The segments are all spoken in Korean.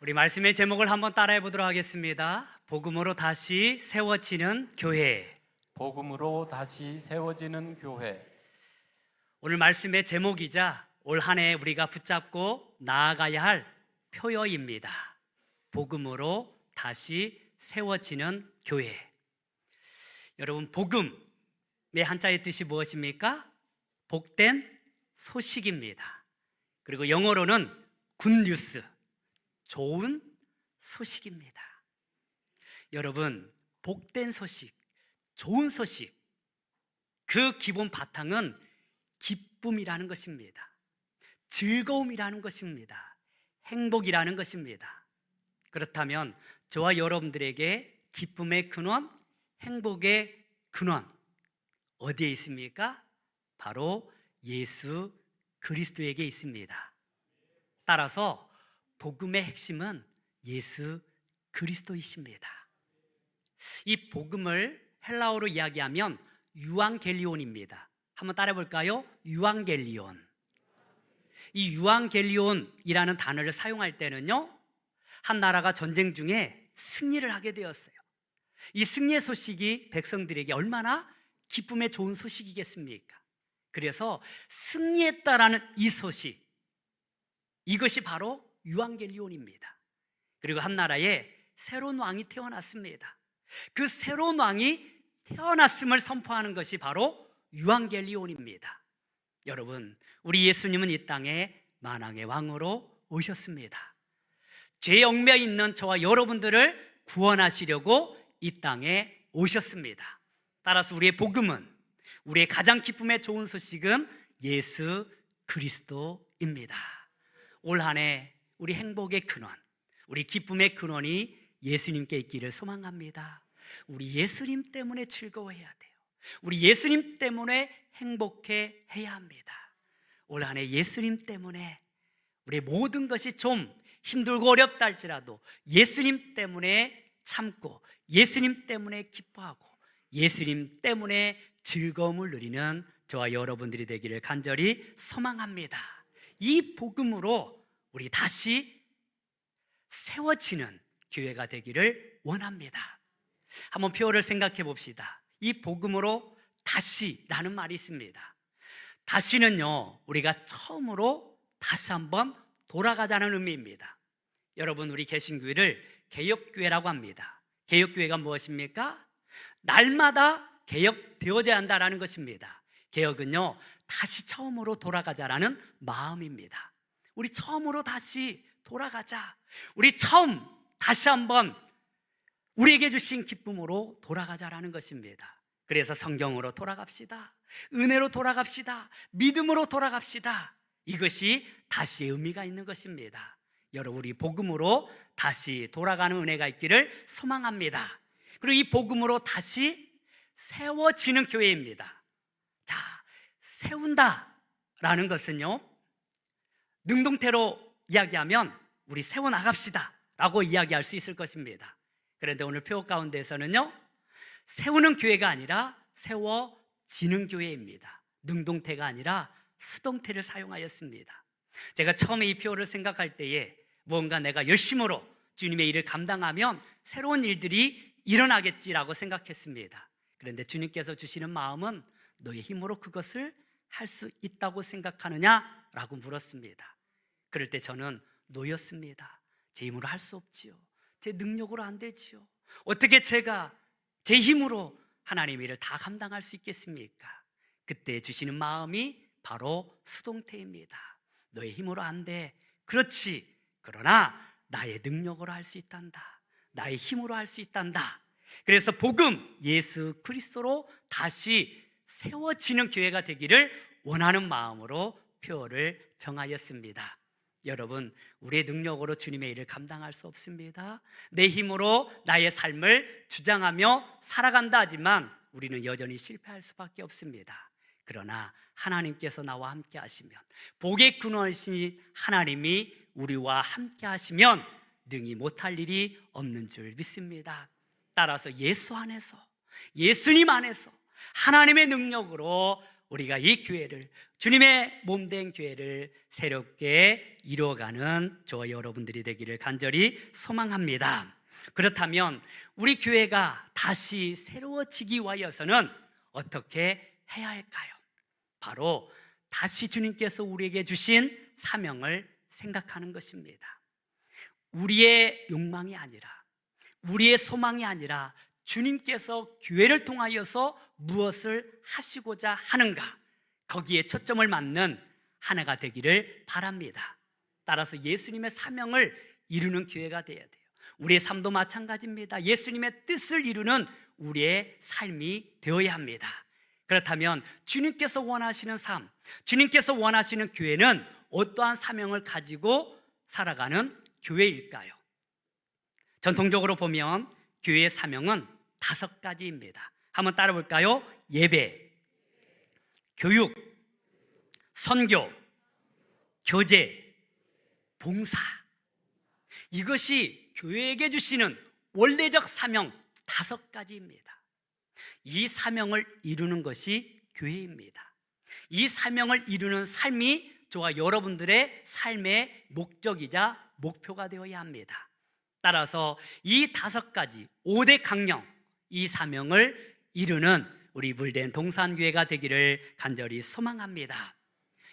우리 말씀의 제목을 한번 따라해 보도록 하겠습니다. 복음으로 다시 세워지는 교회. 복음으로 다시 세워지는 교회. 오늘 말씀의 제목이자 올 한 해 우리가 붙잡고 나아가야 할 표어입니다. 복음으로 다시 세워지는 교회. 여러분, 복음의 한자의 뜻이 무엇입니까? 복된 소식입니다. 그리고 영어로는 굿뉴스, 좋은 소식입니다. 여러분, 복된 소식, 좋은 소식, 그 기본 바탕은 기쁨이라는 것입니다. 즐거움이라는 것입니다. 행복이라는 것입니다. 그렇다면 저와 여러분들에게 기쁨의 근원, 행복의 근원 어디에 있습니까? 바로 예수 그리스도에게 있습니다. 따라서 복음의 핵심은 예수 그리스도이십니다. 이 복음을 헬라어로 이야기하면 유앙겔리온입니다. 한번 따라해 볼까요? 유앙겔리온. 이 유앙겔리온이라는 단어를 사용할 때는요, 한 나라가 전쟁 중에 승리를 하게 되었어요. 이 승리의 소식이 백성들에게 얼마나 기쁨의 좋은 소식이겠습니까? 그래서 승리했다라는 이 소식, 이것이 바로 유앙겔리온입니다. 그리고 한 나라에 새로운 왕이 태어났습니다. 그 새로운 왕이 태어났음을 선포하는 것이 바로 유앙겔리온입니다. 여러분, 우리 예수님은 이 땅에 만왕의 왕으로 오셨습니다. 죄에 얽매여 있는 저와 여러분들을 구원하시려고 이 땅에 오셨습니다. 따라서 우리의 복음은, 우리의 가장 기쁨의 좋은 소식은 예수 그리스도입니다. 올 한 해 우리 행복의 근원, 우리 기쁨의 근원이 예수님께 있기를 소망합니다. 우리 예수님 때문에 즐거워해야 돼요. 우리 예수님 때문에 행복해 해야 합니다. 올 한 해 예수님 때문에 우리의 모든 것이 좀 힘들고 어렵다 할지라도 예수님 때문에 참고, 예수님 때문에 기뻐하고, 예수님 때문에 즐거움을 누리는 저와 여러분들이 되기를 간절히 소망합니다. 이 복음으로 우리 다시 세워지는 교회가 되기를 원합니다. 한번 표어를 생각해 봅시다. 이 복음으로 다시라는 말이 있습니다. 다시는요, 우리가 처음으로 다시 한번 돌아가자는 의미입니다. 여러분, 우리 개신교회를 개혁교회라고 합니다. 개혁교회가 무엇입니까? 날마다 개혁되어져야 한다는 것입니다. 개혁은요, 다시 처음으로 돌아가자라는 마음입니다. 우리 처음으로 다시 돌아가자. 우리 처음 다시 한번 우리에게 주신 기쁨으로 돌아가자라는 것입니다. 그래서 성경으로 돌아갑시다. 은혜로 돌아갑시다. 믿음으로 돌아갑시다. 이것이 다시의 의미가 있는 것입니다. 여러분, 우리 복음으로 다시 돌아가는 은혜가 있기를 소망합니다. 그리고 이 복음으로 다시 세워지는 교회입니다. 자, 세운다라는 것은요, 능동태로 이야기하면 우리 세워나갑시다 라고 이야기할 수 있을 것입니다. 그런데 오늘 표어 가운데서는요, 세우는 교회가 아니라 세워지는 교회입니다. 능동태가 아니라 수동태를 사용하였습니다. 제가 처음에 이 표어를 생각할 때에 무언가 내가 열심으로 주님의 일을 감당하면 새로운 일들이 일어나겠지라고 생각했습니다. 그런데 주님께서 주시는 마음은 너의 힘으로 그것을 할 수 있다고 생각하느냐라고 물었습니다. 그럴 때 저는 놓였습니다. 제 힘으로 할 수 없지요. 제 능력으로 안 되지요. 어떻게 제가 제 힘으로 하나님의 일을 다 감당할 수 있겠습니까? 그때 주시는 마음이 바로 수동태입니다. 너의 힘으로 안 돼. 그렇지. 그러나 나의 능력으로 할 수 있단다. 나의 힘으로 할 수 있단다. 그래서 복음, 예수 그리스도로 다시 세워지는 교회가 되기를 원하는 마음으로 표어를 정하였습니다. 여러분, 우리의 능력으로 주님의 일을 감당할 수 없습니다. 내 힘으로 나의 삶을 주장하며 살아간다 하지만 우리는 여전히 실패할 수밖에 없습니다. 그러나 하나님께서 나와 함께 하시면, 복의 근원이신 하나님이 우리와 함께 하시면 능히 못할 일이 없는 줄 믿습니다. 따라서 예수 안에서, 예수님 안에서 하나님의 능력으로 우리가 이 교회를 주님의 몸된 교회를 새롭게 이루어가는 저와 여러분들이 되기를 간절히 소망합니다. 그렇다면 우리 교회가 다시 새로워지기 위하여서는 어떻게 해야 할까요? 바로 다시 주님께서 우리에게 주신 사명을 생각하는 것입니다. 우리의 욕망이 아니라, 우리의 소망이 아니라 주님께서 교회를 통하여서 무엇을 하시고자 하는가, 거기에 초점을 맞는 하나가 되기를 바랍니다. 따라서 예수님의 사명을 이루는 교회가 되어야 돼요. 우리의 삶도 마찬가지입니다. 예수님의 뜻을 이루는 우리의 삶이 되어야 합니다. 그렇다면 주님께서 원하시는 삶, 주님께서 원하시는 교회는 어떠한 사명을 가지고 살아가는 교회일까요? 전통적으로 보면 교회의 사명은 5가지입니다. 한번 따라 볼까요? 예배, 교육, 선교, 교제, 봉사. 이것이 교회에게 주시는 원래적 사명 5가지입니다. 이 사명을 이루는 것이 교회입니다. 이 사명을 이루는 삶이 저와 여러분들의 삶의 목적이자 목표가 되어야 합니다. 따라서 이 5가지 5대 강령, 이 사명을 이루는 우리 물된 동산교회가 되기를 간절히 소망합니다.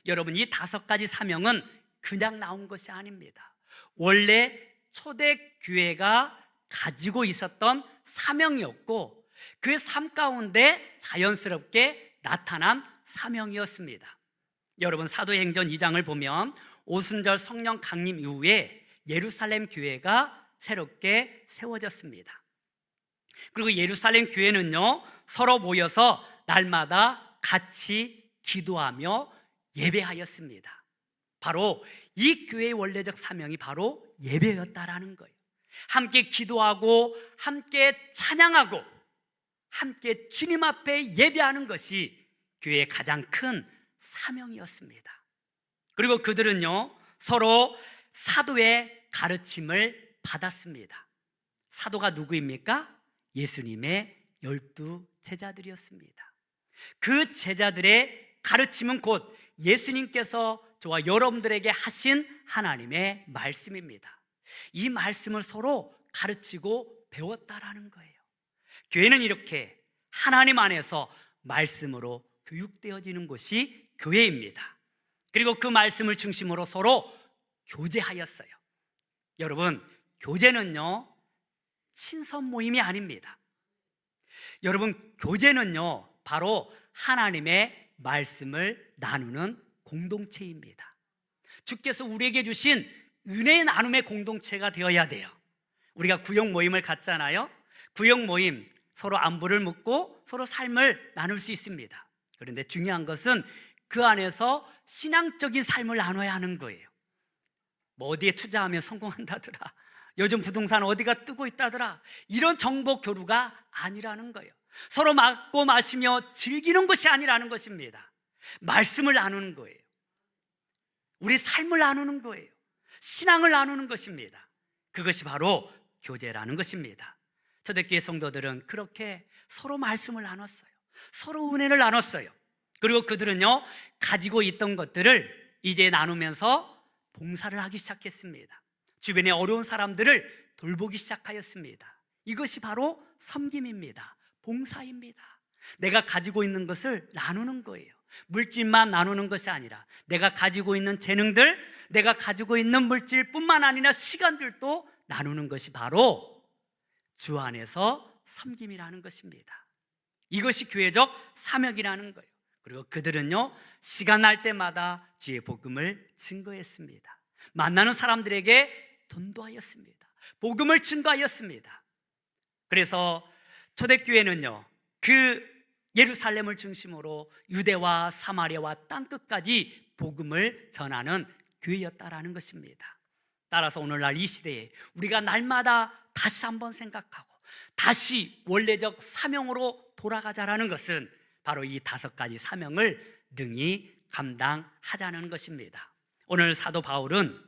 여러분, 이 5가지 사명은 그냥 나온 것이 아닙니다. 원래 초대교회가 가지고 있었던 사명이었고 그 삶 가운데 자연스럽게 나타난 사명이었습니다. 여러분, 사도행전 2장을 보면 오순절 성령 강림 이후에 예루살렘 교회가 새롭게 세워졌습니다. 그리고 예루살렘 교회는요, 서로 모여서 날마다 같이 기도하며 예배하였습니다. 바로 이 교회의 원래적 사명이 바로 예배였다라는 거예요. 함께 기도하고 함께 찬양하고 함께 주님 앞에 예배하는 것이 교회의 가장 큰 사명이었습니다. 그리고 그들은요, 서로 사도의 가르침을 받았습니다. 사도가 누구입니까? 예수님의 12 제자들이었습니다. 그 제자들의 가르침은 곧 예수님께서 저와 여러분들에게 하신 하나님의 말씀입니다. 이 말씀을 서로 가르치고 배웠다라는 거예요. 교회는 이렇게 하나님 안에서 말씀으로 교육되어지는 곳이 교회입니다. 그리고 그 말씀을 중심으로 서로 교제하였어요. 여러분, 교제는요, 친선 모임이 아닙니다. 여러분, 교제는요, 바로 하나님의 말씀을 나누는 공동체입니다. 주께서 우리에게 주신 은혜의 나눔의 공동체가 되어야 돼요. 우리가 구역 모임을 갖잖아요. 구역 모임, 서로 안부를 묻고 서로 삶을 나눌 수 있습니다. 그런데 중요한 것은 그 안에서 신앙적인 삶을 나눠야 하는 거예요. 뭐 어디에 투자하면 성공한다더라, 요즘 부동산 어디가 뜨고 있다더라, 이런 정보 교류가 아니라는 거예요. 서로 먹고 마시며 즐기는 것이 아니라는 것입니다. 말씀을 나누는 거예요. 우리 삶을 나누는 거예요. 신앙을 나누는 것입니다. 그것이 바로 교제라는 것입니다. 초대교회 성도들은 그렇게 서로 말씀을 나눴어요. 서로 은혜를 나눴어요. 그리고 그들은요, 가지고 있던 것들을 이제 나누면서 봉사를 하기 시작했습니다. 주변의 어려운 사람들을 돌보기 시작하였습니다. 이것이 바로 섬김입니다. 봉사입니다. 내가 가지고 있는 것을 나누는 거예요. 물질만 나누는 것이 아니라 내가 가지고 있는 재능들, 내가 가지고 있는 물질뿐만 아니라 시간들도 나누는 것이 바로 주 안에서 섬김이라는 것입니다. 이것이 교회적 사명이라는 거예요. 그리고 그들은요, 시간 날 때마다 주의 복음을 증거했습니다. 만나는 사람들에게 전도하였습니다. 복음을 증거하였습니다. 그래서 초대교회는요, 그 예루살렘을 중심으로 유대와 사마리아와 땅끝까지 복음을 전하는 교회였다라는 것입니다. 따라서 오늘날 이 시대에 우리가 날마다 다시 한번 생각하고 다시 원래적 사명으로 돌아가자라는 것은 바로 이 5가지 사명을 능히 감당하자는 것입니다. 오늘 사도 바울은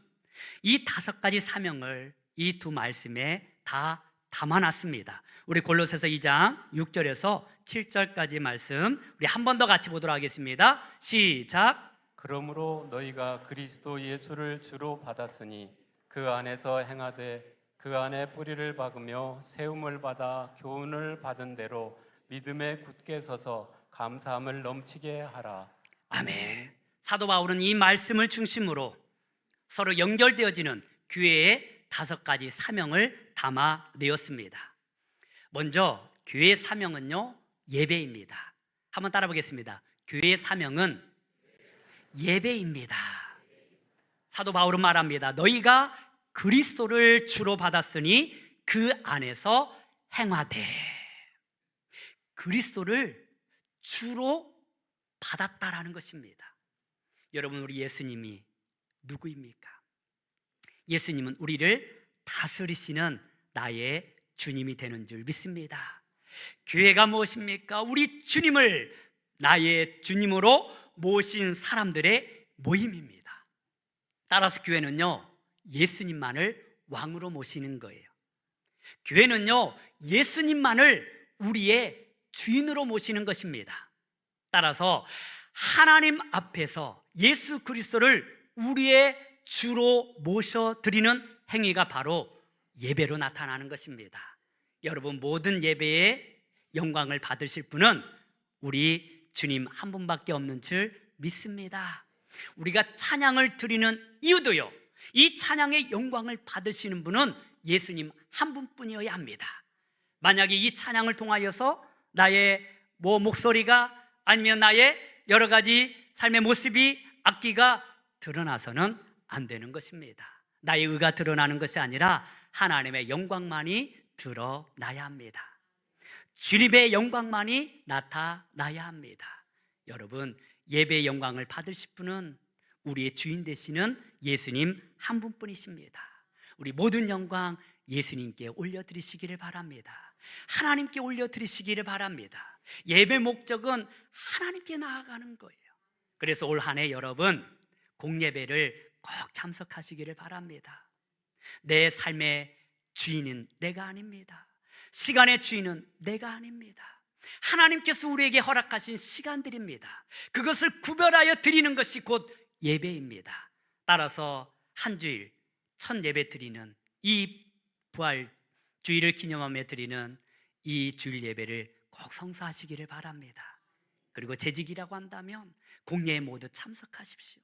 이 5가지 사명을 이 2 말씀에 다 담아놨습니다. 우리 골로새서 2장 6절에서 7절까지 말씀 우리 한 번 더 같이 보도록 하겠습니다. 시작. 그러므로 너희가 그리스도 예수를 주로 받았으니 그 안에서 행하되 그 안에 뿌리를 박으며 세움을 받아 교훈을 받은 대로 믿음에 굳게 서서 감사함을 넘치게 하라. 아멘. 사도 바울은 이 말씀을 중심으로 서로 연결되어지는 교회의 5가지 사명을 담아내었습니다. 먼저 교회의 사명은요, 예배입니다. 한번 따라 보겠습니다. 교회의 사명은 예배입니다. 사도 바울은 말합니다. 너희가 그리스도를 주로 받았으니 그 안에서 행하되. 그리스도를 주로 받았다라는 것입니다. 여러분, 우리 예수님이 누구입니까? 예수님은 우리를 다스리시는 나의 주님이 되는 줄 믿습니다. 교회가 무엇입니까? 우리 주님을 나의 주님으로 모신 사람들의 모임입니다. 따라서 교회는요, 예수님만을 왕으로 모시는 거예요. 교회는요, 예수님만을 우리의 주인으로 모시는 것입니다. 따라서 하나님 앞에서 예수 그리스도를 우리의 주로 모셔드리는 행위가 바로 예배로 나타나는 것입니다. 여러분, 모든 예배의 영광을 받으실 분은 우리 주님 한 분밖에 없는 줄 믿습니다. 우리가 찬양을 드리는 이유도요, 이 찬양의 영광을 받으시는 분은 예수님 한 분뿐이어야 합니다. 만약에 이 찬양을 통하여서 나의 목소리가 아니면 나의 여러 가지 삶의 모습이, 악기가 드러나서는 안 되는 것입니다. 나의 의가 드러나는 것이 아니라 하나님의 영광만이 드러나야 합니다. 주님의 영광만이 나타나야 합니다. 여러분, 예배의 영광을 받으실 분은 우리의 주인 되시는 예수님 한 분뿐이십니다. 우리 모든 영광 예수님께 올려드리시기를 바랍니다. 하나님께 올려드리시기를 바랍니다. 예배 목적은 하나님께 나아가는 거예요. 그래서 올 한 해 여러분, 공예배를 꼭 참석하시기를 바랍니다. 내 삶의 주인은 내가 아닙니다. 시간의 주인은 내가 아닙니다. 하나님께서 우리에게 허락하신 시간들입니다. 그것을 구별하여 드리는 것이 곧 예배입니다. 따라서 한 주일 첫 예배 드리는 이 부활 주일을 기념하며 드리는 이 주일 예배를 꼭 성수하시기를 바랍니다. 그리고 재직이라고 한다면 공예에 모두 참석하십시오.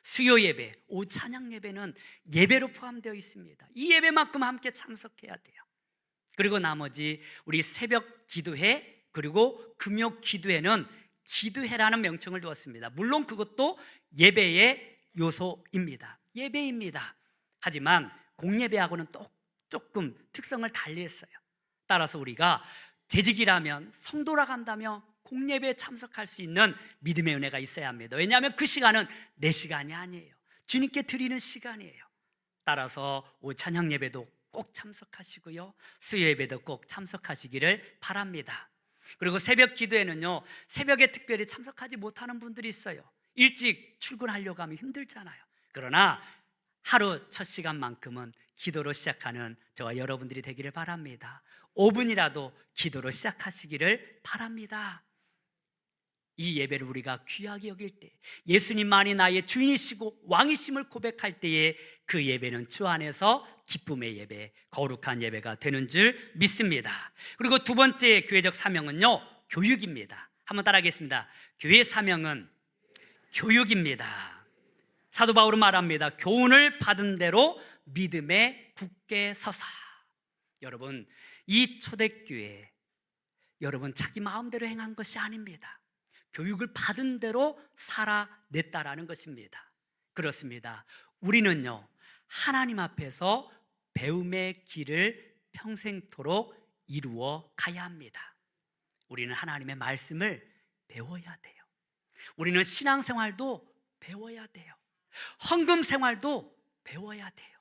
수요 예배, 오후 찬양 예배는 예배로 포함되어 있습니다. 이 예배만큼 함께 참석해야 돼요. 그리고 나머지 우리 새벽 기도회, 그리고 금요 기도회는 기도회라는 명칭을 두었습니다. 물론 그것도 예배의 요소입니다. 예배입니다. 하지만 공예배하고는 또 조금 특성을 달리했어요. 따라서 우리가 재직이라면, 성도라 한다면 공예배에 참석할 수 있는 믿음의 은혜가 있어야 합니다. 왜냐하면 그 시간은 내 시간이 아니에요. 주님께 드리는 시간이에요. 따라서 오후 찬양 예배도 꼭 참석하시고요, 수요 예배도 꼭 참석하시기를 바랍니다. 그리고 새벽 기도에는요, 새벽에 특별히 참석하지 못하는 분들이 있어요. 일찍 출근하려고 하면 힘들잖아요. 그러나 하루 첫 시간만큼은 기도로 시작하는 저와 여러분들이 되기를 바랍니다. 5분이라도 기도로 시작하시기를 바랍니다. 이 예배를 우리가 귀하게 여길 때, 예수님만이 나의 주인이시고 왕이심을 고백할 때에 그 예배는 주 안에서 기쁨의 예배, 거룩한 예배가 되는 줄 믿습니다. 그리고 두 번째 교회적 사명은요, 교육입니다. 한번 따라하겠습니다. 교회 사명은 교육입니다. 사도 바울은 말합니다. 교훈을 받은 대로 믿음에 굳게 서서. 여러분, 이 초대교회, 여러분 자기 마음대로 행한 것이 아닙니다. 교육을 받은 대로 살아냈다라는 것입니다. 그렇습니다. 우리는요, 하나님 앞에서 배움의 길을 평생토록 이루어 가야 합니다. 우리는 하나님의 말씀을 배워야 돼요. 우리는 신앙생활도 배워야 돼요. 헌금 생활도 배워야 돼요.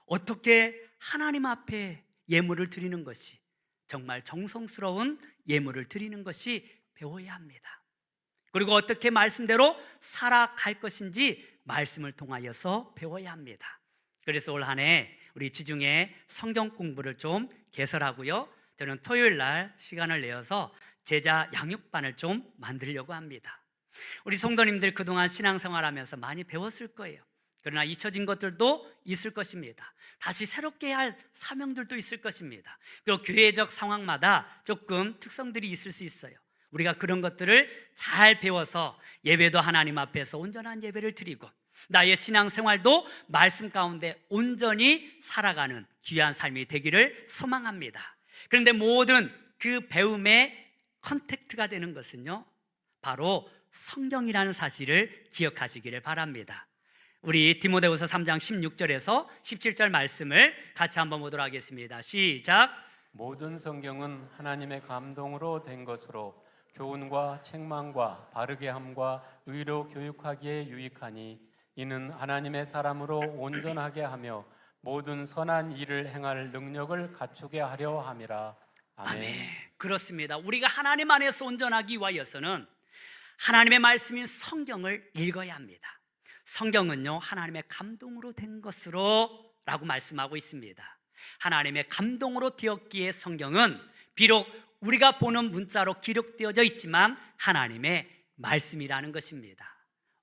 어떻게 하나님 앞에 예물을 드리는 것이, 정말 정성스러운 예물을 드리는 것이 배워야 합니다. 그리고 어떻게 말씀대로 살아갈 것인지 말씀을 통하여서 배워야 합니다. 그래서 올 한 해 우리 주중에 성경 공부를 좀 개설하고요, 저는 토요일 날 시간을 내어서 제자 양육반을 좀 만들려고 합니다. 우리 성도님들 그동안 신앙생활하면서 많이 배웠을 거예요. 그러나 잊혀진 것들도 있을 것입니다. 다시 새롭게 해야 할 사명들도 있을 것입니다. 그리고 교회적 상황마다 조금 특성들이 있을 수 있어요. 우리가 그런 것들을 잘 배워서 예배도 하나님 앞에서 온전한 예배를 드리고 나의 신앙생활도 말씀 가운데 온전히 살아가는 귀한 삶이 되기를 소망합니다. 그런데 모든 그 배움의 컨택트가 되는 것은요, 바로 성경이라는 사실을 기억하시기를 바랍니다. 우리 디모데후서 3장 16절에서 17절 말씀을 같이 한번 보도록 하겠습니다. 시작. 모든 성경은 하나님의 감동으로 된 것으로 교훈과 책망과 바르게 함과 의로 교육하기에 유익하니 이는 하나님의 사람으로 온전하게 하며 모든 선한 일을 행할 능력을 갖추게 하려 함이라. 아멘. 그렇습니다. 우리가 하나님 안에서 온전하기 위하여서는 하나님의 말씀인 성경을 읽어야 합니다. 성경은요, 하나님의 감동으로 된 것으로 라고 말씀하고 있습니다. 하나님의 감동으로 되었기에 성경은 비록 우리가 보는 문자로 기록되어져 있지만 하나님의 말씀이라는 것입니다.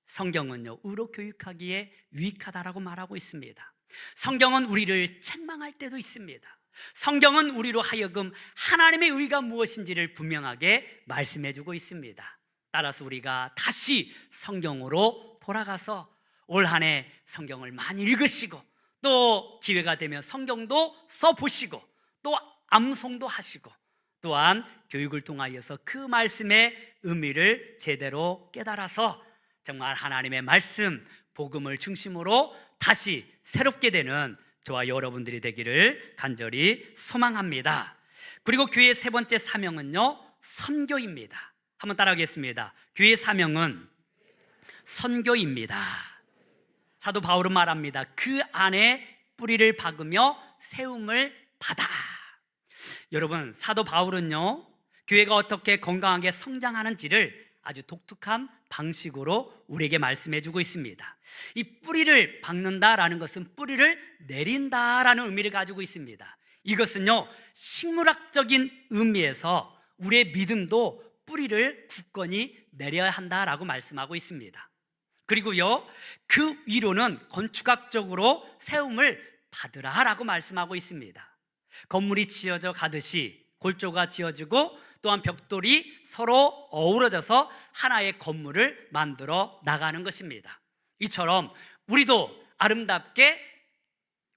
성경은요, 의로 교육하기에 유익하다라고 말하고 있습니다. 성경은 우리를 책망할 때도 있습니다. 성경은 우리로 하여금 하나님의 의가 무엇인지를 분명하게 말씀해주고 있습니다. 따라서 우리가 다시 성경으로 돌아가서 올 한 해 성경을 많이 읽으시고 또 기회가 되면 성경도 써보시고 또 암송도 하시고 또한 교육을 통하여서 그 말씀의 의미를 제대로 깨달아서 정말 하나님의 말씀, 복음을 중심으로 다시 새롭게 되는 저와 여러분들이 되기를 간절히 소망합니다. 그리고 교회의 세 번째 사명은요, 선교입니다. 한번 따라하겠습니다. 교회의 사명은 선교입니다. 사도 바울은 말합니다. 그 안에 뿌리를 박으며 세움을 받아. 여러분, 사도 바울은요, 교회가 어떻게 건강하게 성장하는지를 아주 독특한 방식으로 우리에게 말씀해주고 있습니다. 이 뿌리를 박는다라는 것은 뿌리를 내린다라는 의미를 가지고 있습니다. 이것은요, 식물학적인 의미에서 우리의 믿음도 뿌리를 굳건히 내려야 한다라고 말씀하고 있습니다. 그리고요, 그 위로는 건축학적으로 세움을 받으라라고 말씀하고 있습니다. 건물이 지어져 가듯이 골조가 지어지고 또한 벽돌이 서로 어우러져서 하나의 건물을 만들어 나가는 것입니다. 이처럼 우리도 아름답게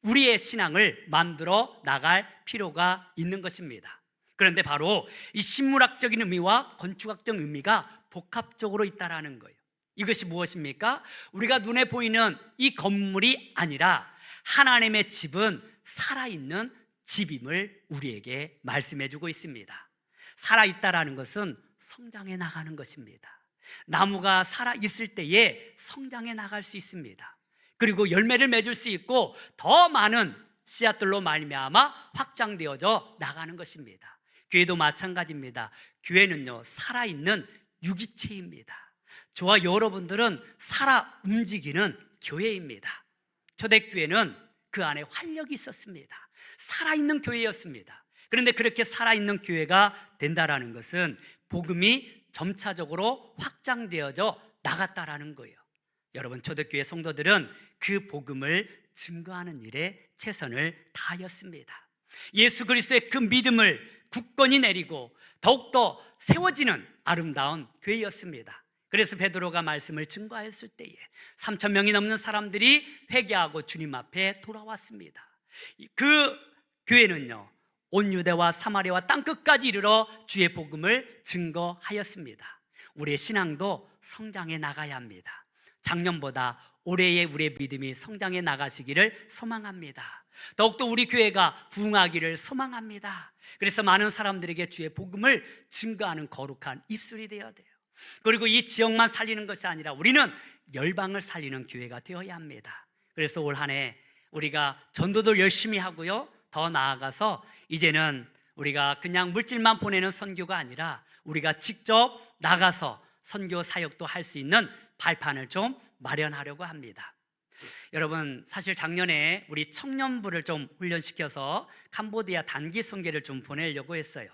우리의 신앙을 만들어 나갈 필요가 있는 것입니다. 그런데 바로 이 식물학적인 의미와 건축학적 의미가 복합적으로 있다라는 거예요. 이것이 무엇입니까? 우리가 눈에 보이는 이 건물이 아니라 하나님의 집은 살아있는 집임을 우리에게 말씀해주고 있습니다. 살아있다라는 것은 성장해 나가는 것입니다. 나무가 살아있을 때에 성장해 나갈 수 있습니다. 그리고 열매를 맺을 수 있고 더 많은 씨앗들로 말미암아 확장되어져 나가는 것입니다. 교회도 마찬가지입니다. 교회는요, 살아있는 유기체입니다. 저와 여러분들은 살아 움직이는 교회입니다. 초대교회는 그 안에 활력이 있었습니다. 살아있는 교회였습니다. 그런데 그렇게 살아있는 교회가 된다라는 것은 복음이 점차적으로 확장되어져 나갔다라는 거예요. 여러분, 초대교회 성도들은 그 복음을 증거하는 일에 최선을 다하였습니다. 예수 그리스도의 그 믿음을 굳건히 내리고 더욱더 세워지는 아름다운 교회였습니다. 그래서 베드로가 말씀을 증거했을 때에 3,000명이 넘는 사람들이 회개하고 주님 앞에 돌아왔습니다. 그 교회는요, 온 유대와 사마리아와 땅끝까지 이르러 주의 복음을 증거하였습니다. 우리의 신앙도 성장해 나가야 합니다. 작년보다 올해의 우리의 믿음이 성장해 나가시기를 소망합니다. 더욱더 우리 교회가 부흥하기를 소망합니다. 그래서 많은 사람들에게 주의 복음을 증거하는 거룩한 입술이 되어야 돼요. 그리고 이 지역만 살리는 것이 아니라 우리는 열방을 살리는 교회가 되어야 합니다. 그래서 올 한 해 우리가 전도도 열심히 하고요, 더 나아가서 이제는 우리가 그냥 물질만 보내는 선교가 아니라 우리가 직접 나가서 선교 사역도 할 수 있는 발판을 좀 마련하려고 합니다. 여러분, 사실 작년에 우리 청년부를 좀 훈련시켜서 캄보디아 단기 선교를 좀 보내려고 했어요.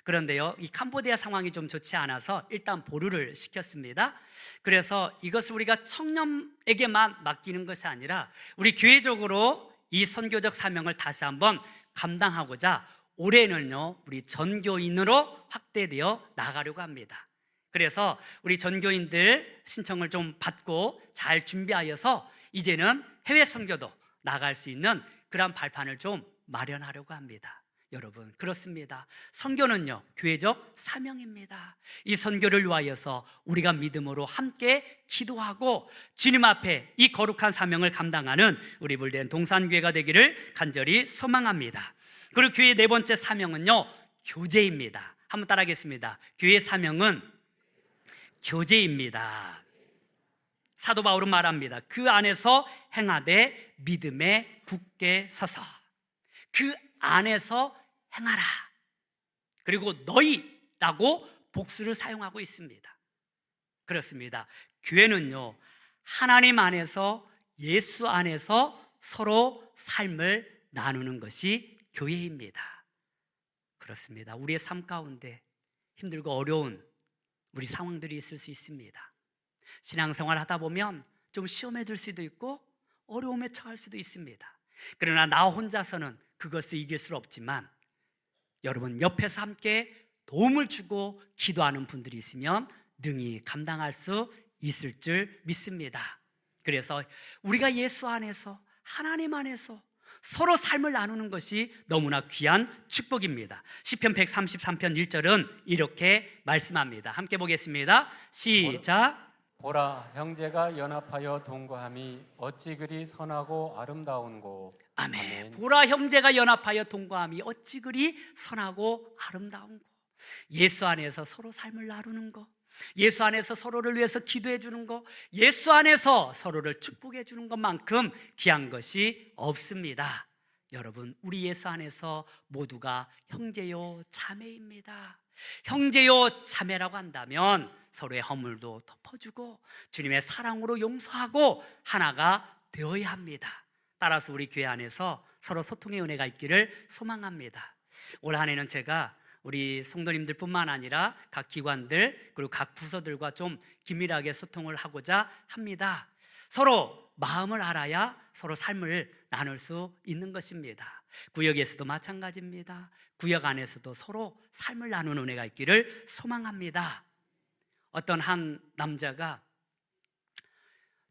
그런데요, 이 캄보디아 상황이 좀 좋지 않아서 일단 보류를 시켰습니다. 그래서 이것을 우리가 청년에게만 맡기는 것이 아니라 우리 교회적으로 이 선교적 사명을 다시 한번 감당하고자 올해는요, 우리 전교인으로 확대되어 나가려고 합니다. 그래서 우리 전교인들 신청을 좀 받고 잘 준비하여서 이제는 해외 선교도 나갈 수 있는 그런 발판을 좀 마련하려고 합니다. 여러분, 그렇습니다. 선교는요, 교회적 사명입니다. 이 선교를 위하여서 우리가 믿음으로 함께 기도하고 주님 앞에 이 거룩한 사명을 감당하는 우리 물된 동산교회가 되기를 간절히 소망합니다. 그리고 교회의 네 번째 사명은요, 교제입니다. 한번 따라하겠습니다. 교회의 사명은 교제입니다. 사도 바울은 말합니다. 그 안에서 행하되 믿음에 굳게 서서, 그 안에서 행하라. 그리고 너희라고 복수를 사용하고 있습니다. 그렇습니다. 교회는요, 하나님 안에서, 예수 안에서 서로 삶을 나누는 것이 교회입니다. 그렇습니다. 우리의 삶 가운데 힘들고 어려운 우리 상황들이 있을 수 있습니다. 신앙생활 하다 보면 좀 시험에 들 수도 있고 어려움에 처할 수도 있습니다. 그러나 나 혼자서는 그것을 이길 수 없지만 여러분 옆에서 함께 도움을 주고 기도하는 분들이 있으면 능히 감당할 수 있을 줄 믿습니다. 그래서 우리가 예수 안에서, 하나님 안에서 서로 삶을 나누는 것이 너무나 귀한 축복입니다. 시편 133편 1절은 이렇게 말씀합니다. 함께 보겠습니다. 시작. 보라, 형제가 연합하여 동거함이 어찌 그리 선하고 아름다운고. 아멘. 아멘. 보라, 형제가 연합하여 동거함이 어찌 그리 선하고 아름다운 거. 예수 안에서 서로 삶을 나누는 거, 예수 안에서 서로를 위해서 기도해 주는 거, 예수 안에서 서로를 축복해 주는 것만큼 귀한 것이 없습니다. 여러분, 우리 예수 안에서 모두가 형제요 자매입니다. 형제요 자매라고 한다면 서로의 허물도 덮어주고 주님의 사랑으로 용서하고 하나가 되어야 합니다. 따라서 우리 교회 안에서 서로 소통의 은혜가 있기를 소망합니다. 올 한 해는 제가 우리 성도님들 뿐만 아니라 각 기관들 그리고 각 부서들과 좀 긴밀하게 소통을 하고자 합니다. 서로 마음을 알아야 서로 삶을 나눌 수 있는 것입니다. 구역에서도 마찬가지입니다. 구역 안에서도 서로 삶을 나누는 은혜가 있기를 소망합니다. 어떤 한 남자가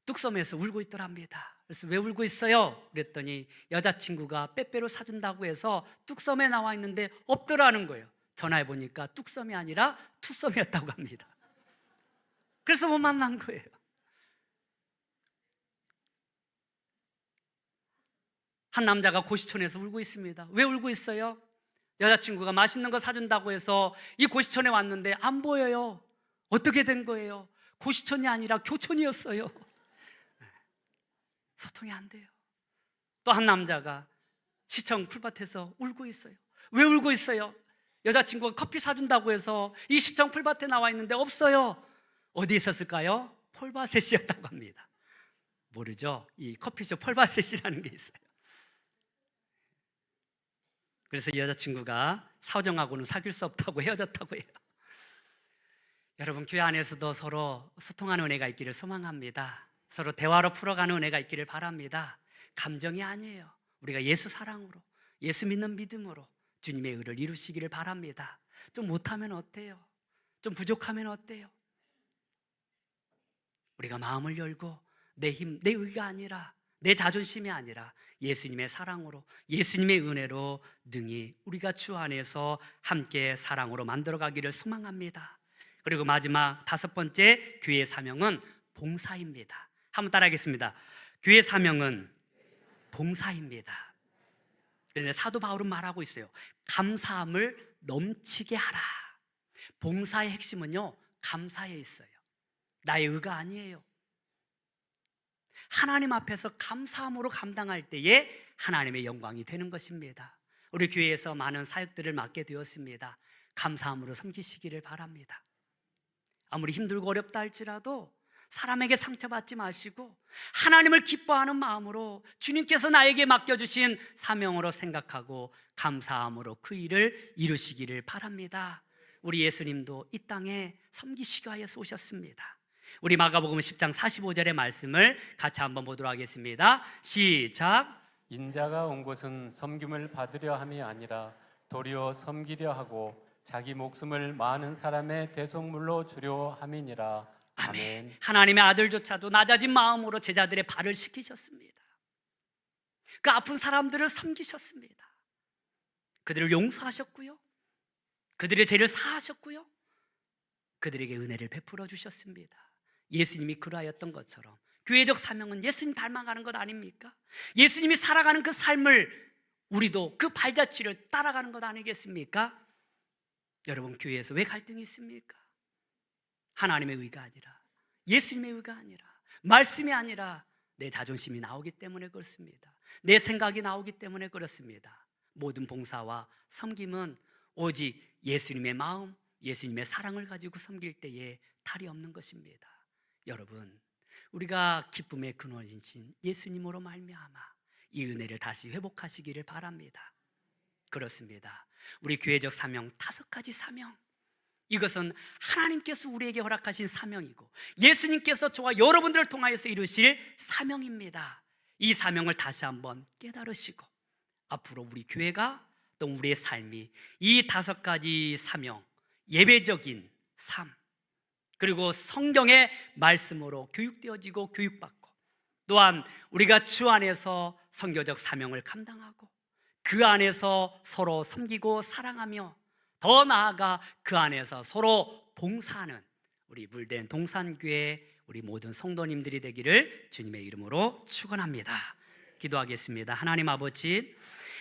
뚝섬에서 울고 있더랍니다. 그래서 왜 울고 있어요? 그랬더니 여자친구가 빼빼로 사준다고 해서 뚝섬에 나와 있는데 없더라는 거예요. 전화해 보니까 뚝섬이 아니라 투섬이었다고 합니다. 그래서 못 만난 거예요. 한 남자가 고시촌에서 울고 있습니다. 왜 울고 있어요? 여자친구가 맛있는 거 사준다고 해서 이 고시촌에 왔는데 안 보여요. 어떻게 된 거예요? 고시촌이 아니라 교촌이었어요. 소통이 안 돼요. 또 한 남자가 시청 풀밭에서 울고 있어요. 왜 울고 있어요? 여자친구가 커피 사준다고 해서 이 시청 풀밭에 나와 있는데 없어요. 어디 있었을까요? 폴바셋이었다고 합니다. 모르죠? 이 커피숍 폴바셋이라는 게 있어요. 그래서 여자친구가 사정하고는 사귈 수 없다고 헤어졌다고 해요. 여러분, 교회 안에서도 서로 소통하는 은혜가 있기를 소망합니다. 서로 대화로 풀어가는 은혜가 있기를 바랍니다. 감정이 아니에요. 우리가 예수 사랑으로, 예수 믿는 믿음으로 주님의 의를 이루시기를 바랍니다. 좀 못하면 어때요? 좀 부족하면 어때요? 우리가 마음을 열고 내 힘, 내 의가 아니라, 내 자존심이 아니라 예수님의 사랑으로, 예수님의 은혜로 능히 우리가 주 안에서 함께 사랑으로 만들어가기를 소망합니다. 그리고 마지막 다섯 번째 교회의 사명은 봉사입니다. 한번 따라하겠습니다. 교회의 사명은 봉사입니다. 그런데 사도 바울은 말하고 있어요. 감사함을 넘치게 하라. 봉사의 핵심은요, 감사에 있어요. 나의 의가 아니에요. 하나님 앞에서 감사함으로 감당할 때에 하나님의 영광이 되는 것입니다. 우리 교회에서 많은 사역들을 맡게 되었습니다. 감사함으로 섬기시기를 바랍니다. 아무리 힘들고 어렵다 할지라도 사람에게 상처받지 마시고 하나님을 기뻐하는 마음으로 주님께서 나에게 맡겨주신 사명으로 생각하고 감사함으로 그 일을 이루시기를 바랍니다. 우리 예수님도 이 땅에 섬기시기 위해서 오셨습니다. 우리 마가복음 10장 45절의 말씀을 같이 한번 보도록 하겠습니다. 시작. 인자가 온 곳은 섬김을 받으려 함이 아니라 도리어 섬기려 하고 자기 목숨을 많은 사람의 대속물로 주려 함이니라. 아멘. 하나님의 아들조차도 낮아진 마음으로 제자들의 발을 씻기셨습니다. 그 아픈 사람들을 섬기셨습니다. 그들을 용서하셨고요, 그들의 죄를 사하셨고요, 그들에게 은혜를 베풀어 주셨습니다. 예수님이 그러하였던 것처럼 교회적 사명은 예수님 닮아가는 것 아닙니까? 예수님이 살아가는 그 삶을 우리도 그 발자취를 따라가는 것 아니겠습니까? 여러분, 교회에서 왜 갈등이 있습니까? 하나님의 의가 아니라, 예수님의 의가 아니라, 말씀이 아니라 내 자존심이 나오기 때문에 그렇습니다. 내 생각이 나오기 때문에 그렇습니다. 모든 봉사와 섬김은 오직 예수님의 마음, 예수님의 사랑을 가지고 섬길 때에 탈이 없는 것입니다. 여러분, 우리가 기쁨의 근원이신 예수님으로 말미암아 이 은혜를 다시 회복하시기를 바랍니다. 그렇습니다. 우리 교회적 사명 5가지 사명, 이것은 하나님께서 우리에게 허락하신 사명이고 예수님께서 저와 여러분들을 통하여서 이루실 사명입니다. 이 사명을 다시 한번 깨달으시고 앞으로 우리 교회가 또 우리의 삶이 이 5가지 사명, 예배적인 삶, 그리고 성경의 말씀으로 교육되어지고 교육받고, 또한 우리가 주 안에서 선교적 사명을 감당하고 그 안에서 서로 섬기고 사랑하며 더 나아가 그 안에서 서로 봉사하는 우리 물된 동산교회 우리 모든 성도님들이 되기를 주님의 이름으로 축원합니다. 기도하겠습니다. 하나님 아버지,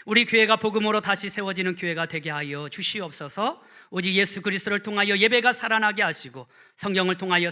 우리 교회가 복음으로 다시 세워지는 교회가 되게 하여 주시옵소서. 오직 예수 그리스도를 통하여 예배가 살아나게 하시고 성경을 통하여